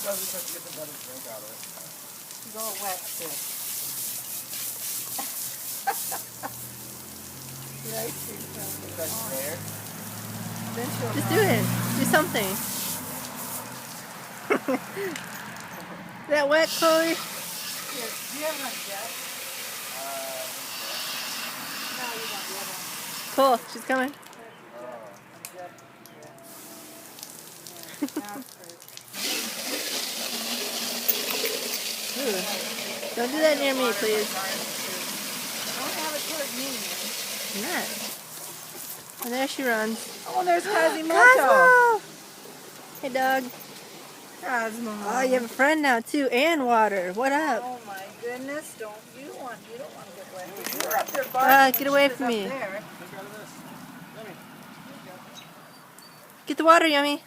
does it because she gets a better drink out of it. She's all wet too. The ice cream cone. Is that fair? Then she'll Just run. do it. Do something. Is that wet, Chloe? Here, do you have enough jet? No, you don't. The other one. Cool. She's coming. Jet. Yeah. Now it's pretty. Ooh. Don't do that near me, please. Don't have it toward me, man. I'm not. And there she runs. Oh, there's Quasimodo. Cosmo! Hey, dog. Cosmo. Oh, you have a friend now, too, and water. What up? Oh my goodness! You don't want to get wet. You were up there barking Get when away she was from up me. there. Drink out of this. Yummy. Get the water, Yummy.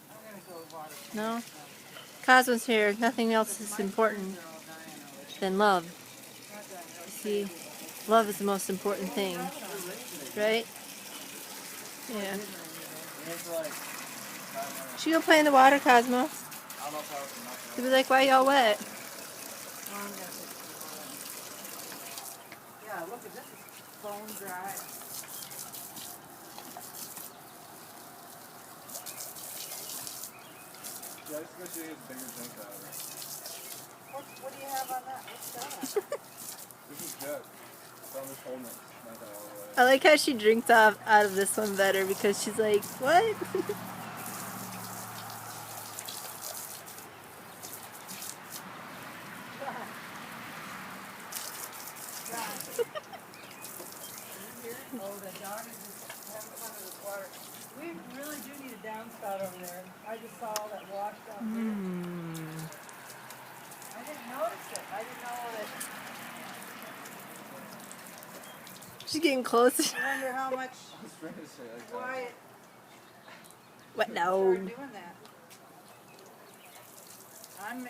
I'm gonna go with water. No? Cosmo's here. Nothing else is important than love. See, love is the most important thing. Right? Yeah. It's like, She go play in the water, Cosmo. I don't know if I was She'll be like, why y'all wet? Yeah, look at this. It's bone dry. Yeah, I just wish you get a bigger drink out of it. What do you have on that? What's that? This is good. It's on this whole mix. Not that all the way. I like how she drinks out of this one better because she's like, what? Oh, the dog is just having fun with this water. We really do need a downspout over there. I just saw all that washed out there. I didn't notice it. I didn't know that. She's getting close. I wonder how much I was trying to say like that. Wyatt What? started No. doing that.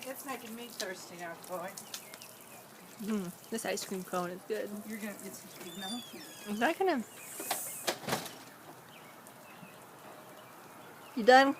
It's making me thirsty now, Chloe. This ice cream cone is good. You're gonna get some big now. I'm not gonna. You done?